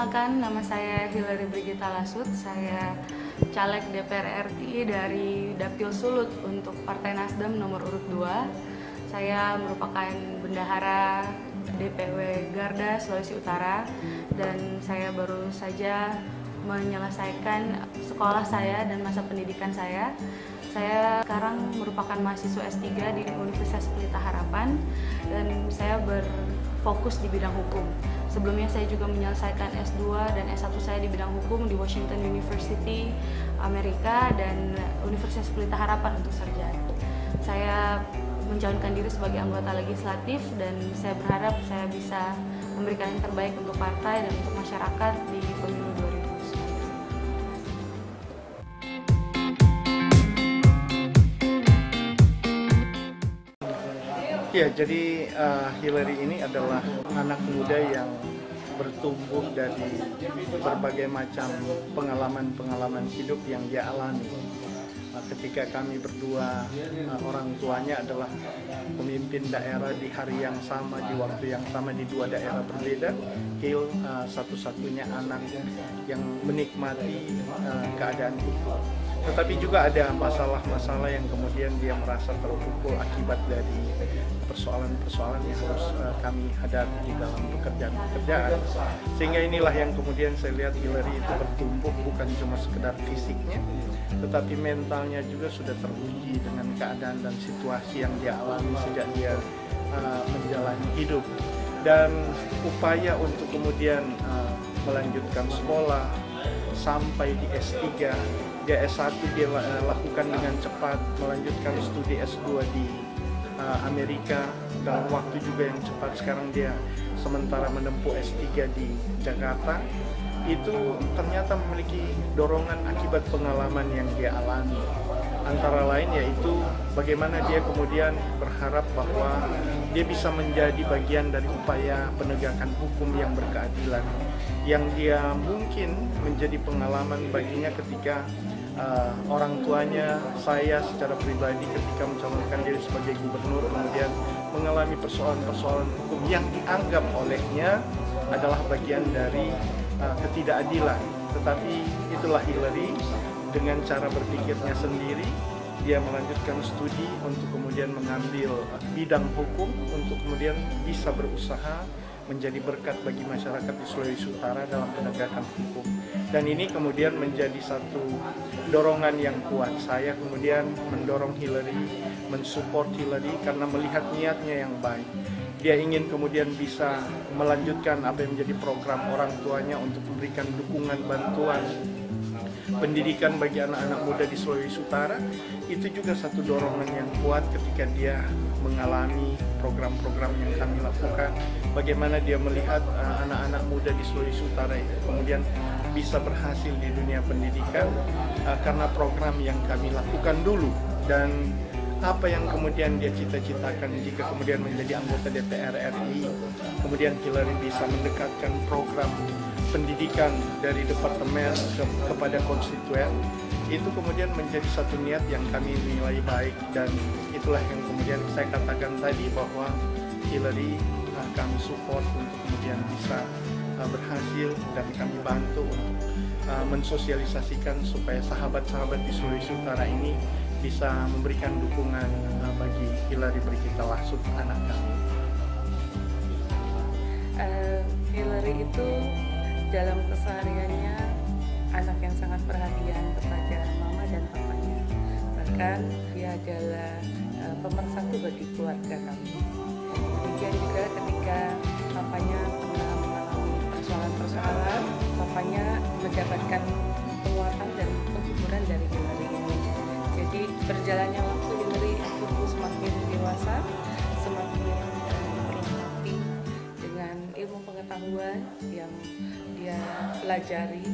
Perkenalkan, nama saya Hillary Brigita Lasut. Saya caleg DPR RI dari Dapil Sulut untuk Partai Nasdem nomor urut 2. Saya merupakan bendahara DPW Garda, Sulawesi Utara, dan saya baru saja menyelesaikan sekolah saya dan masa pendidikan saya. Saya sekarang merupakan mahasiswa S3 di Universitas Pelita Harapan dan saya berfokus di bidang hukum. Sebelumnya saya juga menyelesaikan S2 dan S1 saya di bidang hukum di Washington University, Amerika, dan Universitas Pelita Harapan untuk sarjana. Saya mencalonkan diri sebagai anggota legislatif dan saya berharap saya bisa memberikan yang terbaik untuk partai dan untuk masyarakat di pemilu 2019. Ya, jadi Hillary ini adalah anak muda yang bertumbuh dari berbagai macam pengalaman-pengalaman hidup yang dia alami. Ketika kami berdua, orang tuanya adalah pemimpin daerah di hari yang sama, di waktu yang sama, di dua daerah berbeda. Hill satu-satunya anak yang menikmati keadaan itu. Tetapi juga ada masalah-masalah yang kemudian dia merasa terpukul akibat dari persoalan-persoalan yang harus kami hadapi di dalam pekerjaan-pekerjaan. Sehingga inilah yang kemudian saya lihat Hillary itu bertumbuh bukan cuma sekedar fisiknya, tetapi mentalnya juga sudah teruji dengan keadaan dan situasi yang dia alami sejak dia menjalani hidup. Dan upaya untuk kemudian melanjutkan sekolah sampai di S3, dia S1 dia lakukan dengan cepat, melanjutkan studi S2 di Amerika dalam waktu juga yang cepat. Sekarang dia sementara menempuh S3 di Jakarta. Itu ternyata memiliki dorongan akibat pengalaman yang dia alami. Antara lain yaitu bagaimana dia kemudian berharap bahwa dia bisa menjadi bagian dari upaya penegakan hukum yang berkeadilan, yang dia mungkin menjadi pengalaman baginya ketika orang tuanya, saya secara pribadi ketika mencalonkan diri sebagai gubernur kemudian mengalami persoalan-persoalan hukum yang dianggap olehnya adalah bagian dari ketidakadilan. Tetapi itulah Hillary dengan cara berpikirnya sendiri, dia melanjutkan studi untuk kemudian mengambil bidang hukum untuk kemudian bisa berusaha menjadi berkat bagi masyarakat di Sulawesi Utara dalam penegakan hukum. Dan ini kemudian menjadi satu dorongan yang kuat. Saya kemudian mendorong Hillary, mensupport Hillary karena melihat niatnya yang baik. Dia ingin kemudian bisa melanjutkan apa yang menjadi program orang tuanya untuk memberikan dukungan bantuan pendidikan bagi anak-anak muda di Sulawesi Utara. Itu juga satu dorongan yang kuat ketika dia mengalami program-program yang kami lakukan. Bagaimana dia melihat anak-anak muda di Sulawesi Utara kemudian bisa berhasil di dunia pendidikan karena program yang kami lakukan dulu. Dan apa yang kemudian dia cita-citakan jika kemudian menjadi anggota DPR RI, kemudian Hillary bisa mendekatkan program pendidikan dari departemen kepada konstituen, itu kemudian menjadi satu niat yang kami nilai baik. Dan itulah yang kemudian saya katakan tadi bahwa Hillary kami support untuk kemudian bisa berhasil, dan kami bantu untuk mensosialisasikan supaya sahabat-sahabat di Sulawesi Utara ini bisa memberikan dukungan bagi Hillary Brigita Lasut, anak kami. Hillary itu dalam kesehariannya anak yang sangat perhatian kepada mama dan papanya. Bahkan dia adalah pemersatu bagi keluarga kami. Demikian juga ketika papanya pernah mengalami persoalan-persoalan, papanya mendapatkan penguatan dan penghiburan dari Hillary ini. Jadi berjalannya waktu Hillary tumbuh semakin dewasa, semakin melengkapi dengan ilmu pengetahuan yang dia pelajari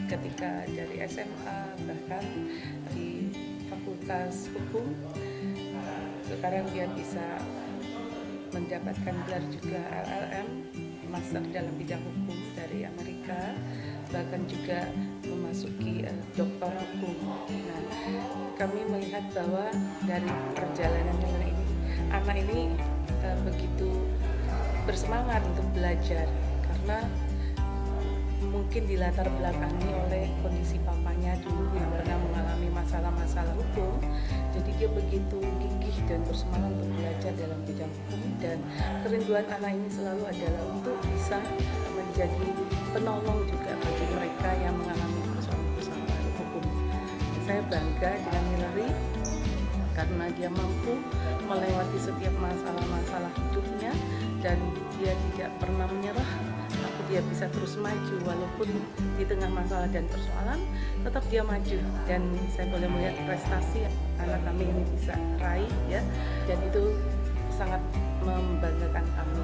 ketika dari SMA, bahkan di Fakultas Hukum. Sekarang dia bisa mendapatkan gelar juga LLM, Master dalam bidang hukum dari Amerika, bahkan juga memasuki doktor hukum. Nah, kami melihat bahwa dari perjalanan ini, anak ini begitu bersemangat untuk belajar karena mungkin dilatar belakangi oleh kondisi papanya dulu yang pernah mengalami masalah-masalah hukum. Jadi dia begitu gigih dan bersemangat untuk belajar dalam bidang hukum, dan kerinduan anak ini selalu adalah untuk bisa menjadi penolong juga bagi mereka yang mengalami persoalan-persoalan hukum. Saya bangga dengan Hillary karena dia mampu melewati setiap masalah-masalah hidupnya dan dia tidak pernah menyerah, tapi dia bisa terus maju walaupun di tengah masalah dan persoalan tetap dia maju. Dan saya boleh melihat prestasi anak kami ini bisa raih ya, dan itu sangat membanggakan kami.